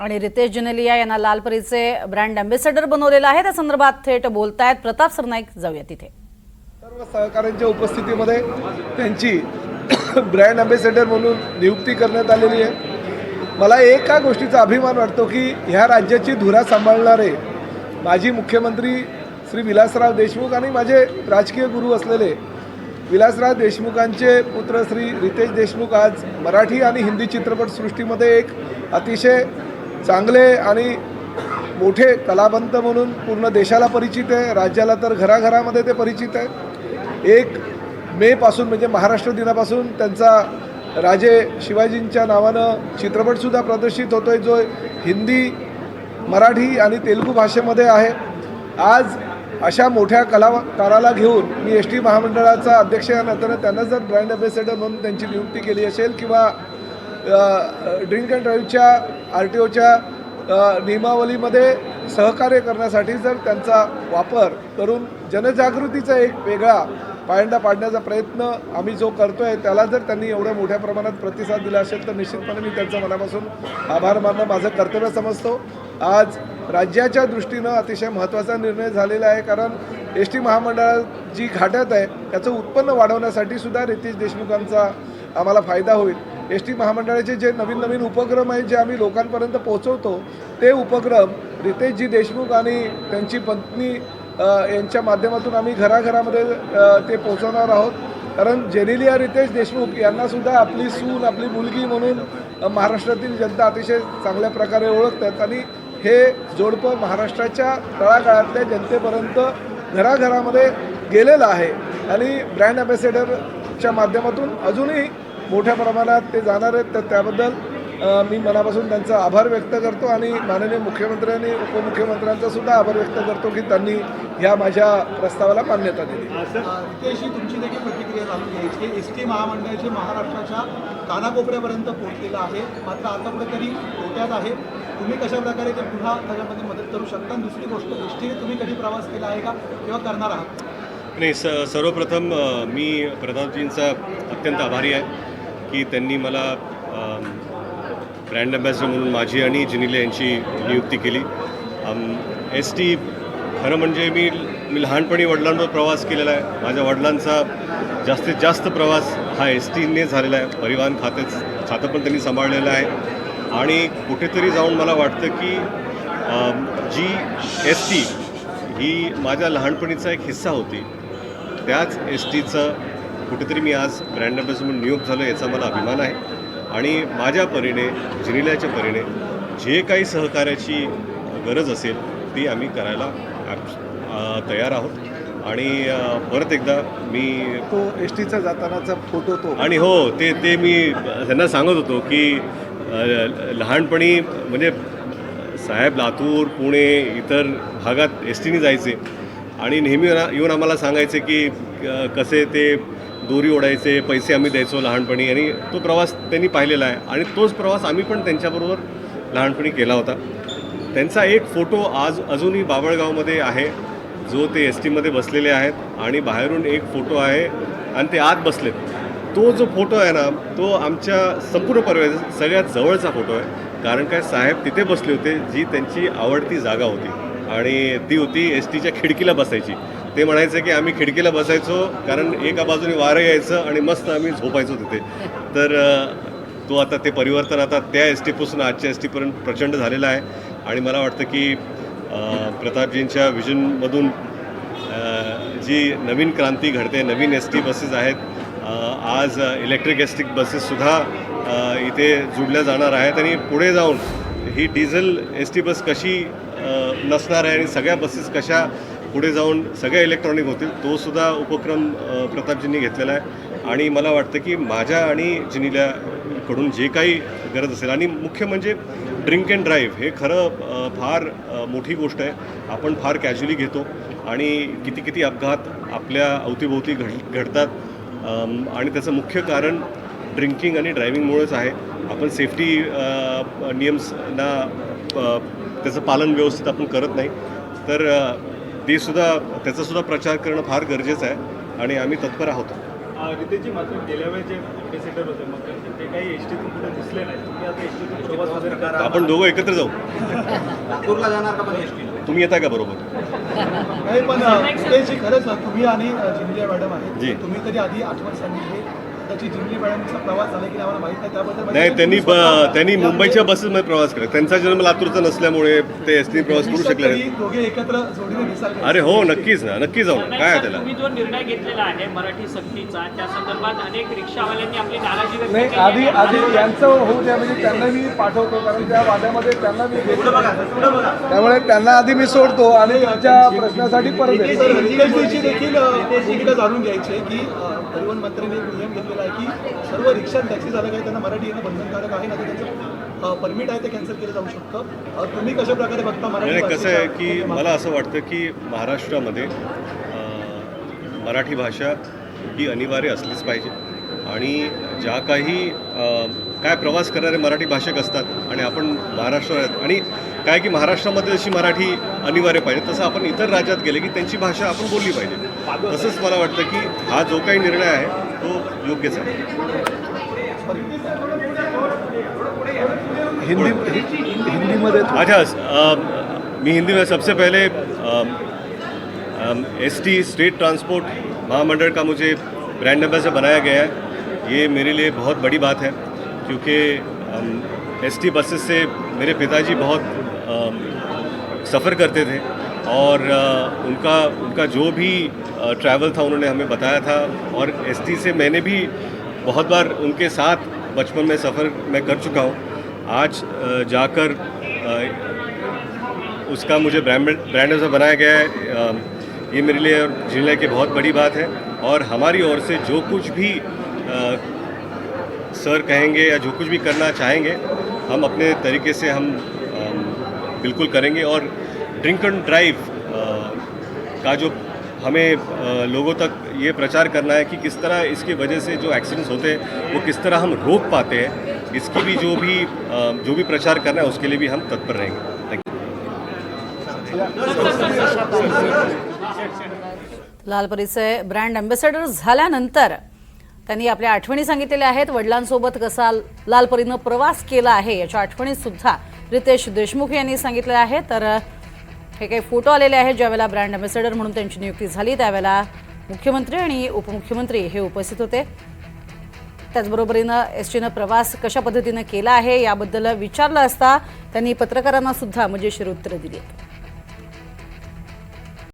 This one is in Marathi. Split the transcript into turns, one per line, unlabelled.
आणि रितेश जनेलिया यांना लालपरीचे ब्रँड अँबॅसेडर बनवलेलं आहे। त्या संदर्भात थेट बोलतायत प्रताप सरनाईक। जाऊया तिथे।
सर्व सहकाऱ्यांच्या उपस्थितीमध्ये त्यांची ब्रँड अँबॅसेडर म्हणून नियुक्ती करण्यात आलेली आहे। मला एका गोष्टीचा अभिमान वाटतो की ह्या राज्याची धुरा सांभाळणारे माजी मुख्यमंत्री श्री विलासराव देशमुख आणि माझे राजकीय गुरु असलेले विलासराव देशमुखांचे पुत्र श्री रितेश देशमुख आज मराठी आणि हिंदी चित्रपटसृष्टीमध्ये एक अतिशय चांगले आणि मोठे कलावंत म्हणून पूर्ण देशाला परिचित आहे, राज्याला तर घराघरामध्ये ते परिचित आहे। 1 मे पासून म्हणजे महाराष्ट्र दिनापासून त्यांचा राजे शिवाजींच्या नावानं चित्रपटसुद्धा प्रदर्शित होतोय, जो हिंदी, मराठी आणि तेलुगू भाषेमध्ये आहे। आज अशा मोठ्या कलाकाराला घेऊन मी एस टी महामंडळाचा अध्यक्ष या नात्यानं त्यांना जर ब्रँड अँबॅसेडर म्हणून त्यांची नियुक्ती केली असेल किंवा ड्रिंक अँड ड्राईव्हच्या RTOच्या नियमावलीमध्ये सहकार्य करण्यासाठी जर त्यांचा वापर करून जनजागृतीचा एक वेगळा पायंडा पाडण्याचा प्रयत्न आम्ही जो करतो आहे, त्याला जर त्यांनी एवढ्या मोठ्या प्रमाणात प्रतिसाद दिला असेल तर निश्चितपणे मी त्यांचा मनापासून आभार मानणं माझं कर्तव्य समजतो। आज राज्याच्या दृष्टीनं अतिशय महत्त्वाचा निर्णय झालेला आहे, कारण एस टी महामंडळ जी घाट्यात आहे त्याचं उत्पन्न वाढवण्यासाठी सुद्धा रितेश देशमुखांचा आम्हाला फायदा होईल। एस टी महामंडळाचे जे नवीन नवीन उपक्रम आहेत जे आम्ही लोकांपर्यंत पोहोचवतो, ते उपक्रम रितेशजी देशमुख आणि त्यांची पत्नी यांच्या माध्यमातून आम्ही घराघरामध्ये ते पोहोचवणार आहोत। कारण जेनेलिया रितेश देशमुख यांनासुद्धा आपली सून, आपली मुलगी म्हणून महाराष्ट्रातील जनता अतिशय चांगल्या प्रकारे ओळखतात आणि हे जोडपं महाराष्ट्राच्या तळागाळातल्या जनतेपर्यंत घराघरामध्ये गेलेलं आहे आणि ब्रँड अँबॅसेडरच्या माध्यमातून अजूनही मोठ्या प्रमाणात ते जाणार आहेत। तर त्याबद्दल मी मनापासून त्यांचा आभार व्यक्त करतो आणि माननीय मुख्यमंत्र्यांनी उपमुख्यमंत्र्यांचा सुद्धा आभार व्यक्त करतो की त्यांनी ह्या माझ्या प्रस्तावाला मान्यता दिली।
रितेशजी, तुमची देखील प्रतिक्रिया जाणून घ्यायची आहे। एस टी महामंडळाचे महाराष्ट्राच्या कानाकोपऱ्यापर्यंत पोहोचलेलं आहे, मात्र आता कुठेतरी तोट्यात आहे। तुम्ही कशा प्रकारे ते पुन्हा त्याच्यामध्ये मदत करू शकता? दुसरी गोष्ट, एस टीने तुम्ही कधी प्रवास केला आहे का किंवा करणार आहात?
नाही, सर्वप्रथम मी प्रतापजींचा अत्यंत आभारी आहे की त्यांनी मला ब्रँड अँबॅसेडर म्हणून माझी आणि जेनेलिया यांची नियुक्ती केली। एस टी खरं म्हणजे मी लहानपणी वडिलांवर प्रवास केलेला आहे। माझ्या वडिलांचा जास्तीत जास्त प्रवास हा एस टीने झालेला आहे। परिवहन खातं पण त्यांनी सांभाळलेलं आहे आणि कुठेतरी जाऊन मला वाटतं की जी एस टी ही माझ्या लहानपणीचा एक हिस्सा होती, त्याच एस टीचं कुठेतरी मी आज ब्रँड अँबॅसेडर म्हणून नियुक्त झालो, याचा मला अभिमान आहे। आणि माझ्या परीने, जेनेलियाच्या परीने जे काही सहकार्याची गरज असेल ती आम्ही करायला तयार आहोत। आणि परत एकदा मी
तो एस टीचा जातानाचा फोटो तो
आणि हो ते मी त्यांना सांगत होतो की लहानपणी म्हणजे साहेब लातूर, पुणे, इतर भागात एस टीने जायचे आणि नेहमी येऊन आम्हाला सांगायचे की कसे ते दोरी ओढायचे, पैसे आम्ही द्यायचो लहानपणी, आणि तो प्रवास त्यांनी पाहिलेला आहे आणि तोच प्रवास आम्ही पण त्यांच्याबरोबर लहानपणी केला होता। त्यांचा एक फोटो आज अजूनही बाभळगावमध्ये आहे, जो ते एस टीमध्ये बसलेले आहेत आणि बाहेरून एक फोटो आहे आणि ते आत बसलेत। तो जो फोटो आहे ना, तो आमच्या संपूर्ण परिवाराचा सगळ्यात जवळचा फोटो आहे, कारण काय साहेब तिथे बसले होते जी त्यांची आवडती जागा होती आणि ती होती एस टीच्या खिडकीला बसायची। ते म्हणायचे की आम्ही खिडकीला बसायचो कारण एका बाजूने वारं यायचं आणि मस्त आम्ही झोपायचो तिथे। तर तो आता ते परिवर्तन आता त्या एस टीपासून आजच्या एस टीपर्यंत प्रचंड झालेलं आहे आणि मला वाटतं की प्रतापजींच्या विजनमधून जी नवीन क्रांती घडते, नवीन एस टी बसेस आहेत, आज इलेक्ट्रिक एस टी बसेससुद्धा इथे जुडल्या जाणार आहेत आणि पुढे जाऊन ही डिझेल एस टी बस कशी नसणार आहे आणि सगळ्या बसेस कशा पुढे जाऊन सगळ्या इलेक्ट्रॉनिक होतील, तो सुद्धा उपक्रम प्रतापजींनी घेतलेला आहे। आणि मला वाटतं की माझ्या आणि जेनेलियाकडून जे काही गरज असेल, आणि मुख्य म्हणजे ड्रिंक अँड ड्राईव्ह हे खरं फार मोठी गोष्ट आहे, आपण फार कॅज्युअली घेतो आणि किती अपघात आपल्या अवतीभोवती घडतात आणि त्याचं मुख्य कारण ड्रिंकिंग आणि ड्रायव्हिंगमुळेच आहे। आपण सेफ्टी नियम्सना त्याचं पालन व्यवस्थित आपण करत नाही, तर त्याचासुद्धा प्रचार करणं फार गरजेचं आहे आणि आम्ही तत्पर आहोत।
रितेशजी मात्र गेल्या वेळेस जे अम्बेसेडर होते मग ते काही एस टीतून कुठे दिसले नाही. तुम्ही आता एस टीतून प्रवास वगैरे करा.
आपण दोघं एकत्र जाऊ.
नागपूरला जाणार का पण एस टी?
तुम्ही येताय का बरोबर?
नाही पण रितेशजी खरंच तुम्ही आणि जिंगले मॅडम
जी.
आहेत, तुम्ही तरी आधी आठवण सांगितली त्याची जिंगले मॅडमचा प्रवास झाला की आम्हाला माहित नाही त्याबद्दल
नाही, त्यांनी मुंबईच्या बसेसमध्ये प्रवास केला. त्यांचा जन्म लातूरचा नसल्यामुळे ते एस टी प्रवास करू शकले नाही.
दोघे एकत्र जोडीने दिसाल का?
अरे हो, नक्कीच ना, नक्की जाऊ ना. काय आहे त्याला?
तुम्ही जो निर्णय घेतलेला आहे मराठी सक्तीचा त्या संदर्भात अनेक रिक्षावाल्यांनी आपली नाराजी व्यक्त
नाही,
केली आहे.
आधी यांचं होऊ द्या, म्हणजे त्यांना मी पाठवतो, कारण त्या वाद्यामध्ये त्यांना मी त्यामुळे त्यांना आधी मी सोडतो आणि यांच्या प्रश्नासाठी परत येतो.
रितेशजीची देखील भूमिका जाणून घ्यायची आहे की परिवहन मंत्र्यांनी एक नियम घेतलेला आहे की सर्व रिक्षा टॅक्सी चालक आहे त्यांना मराठी येणं बंधनकारक आहे ना, तर त्यांचं परमिट आहे ते कॅन्सल केलं जाऊ शकतं. तुम्ही कशा प्रकारे बघता
नाही, कसं आहे की
भाषेचा-
मला असं वाटतं की महाराष्ट्रामध्ये मराठी भाषा ही अनिवार्य असलीच पाहिजे. आणि ज्या काही काय प्रवास करणारे मराठी भाषक असतात आणि आपण महाराष्ट्रात, आणि काय की महाराष्ट्रामध्ये जशी मराठी अनिवार्य पाहिजे तसं आपण इतर राज्यात गेले की त्यांची भाषा आपण बोलली पाहिजे. तसंच मला वाटतं की हा जो काही निर्णय आहे तो योग्यच आहे.
हिंदीमध्ये
अच्छा, मैं हिंदी में सबसे पहले एसटी स्टेट ट्रांसपोर्ट महामंडल का मुझे ब्रांड एम्बेसडर बनाया गया है. ये मेरे लिए बहुत बड़ी बात है क्योंकि एसटी बसेस से मेरे पिताजी बहुत सफ़र करते थे और उनका जो भी ट्रैवल था उन्होंने हमें बताया था. और एसटी से मैंने भी बहुत बार उनके साथ बचपन में सफ़र मैं कर चुका हूँ. आज जाकर उसका मुझे ब्रांड एम्बेसडर बनाया गया है. ये मेरे लिए और जिले की बहुत बड़ी बात है. और हमारी ओर से जो कुछ भी सर कहेंगे या जो कुछ भी करना चाहेंगे हम अपने तरीके से हम बिल्कुल करेंगे. और ड्रिंक एंड ड्राइव का जो हमें लोगों तक ये प्रचार करना है कि किस तरह इसकी वजह से जो एक्सीडेंट्स होते हैं वो किस तरह हम रोक पाते हैं, इसकी भी जो भी प्रचार करना है उसके लिए भी हम तत्पर रहेंगे. Thank you.
लालपरीचे ब्रँड अँबॅसेडर झाल्यानंतर त्यांनी आपल्या आठवणी सांगितलेल्या आहेत. वडिलांसोबत कसा लालपरीनं प्रवास केला आहे याच्या आठवणी सुद्धा रितेश देशमुख यांनी सांगितल्या आहेत. तर हे काही फोटो आलेले आहेत ज्यावेळेला ब्रँड अँबॅसेडर म्हणून त्यांची नियुक्ती झाली त्यावेळेला मुख्यमंत्री आणि उपमुख्यमंत्री हे उपस्थित होते. त्याचबरोबरीनं एस टीनं प्रवास कशा पद्धतीनं केला आहे याबद्दल विचारलं असता त्यांनी पत्रकारांना सुद्धा मजेशीर उत्तरं दिली.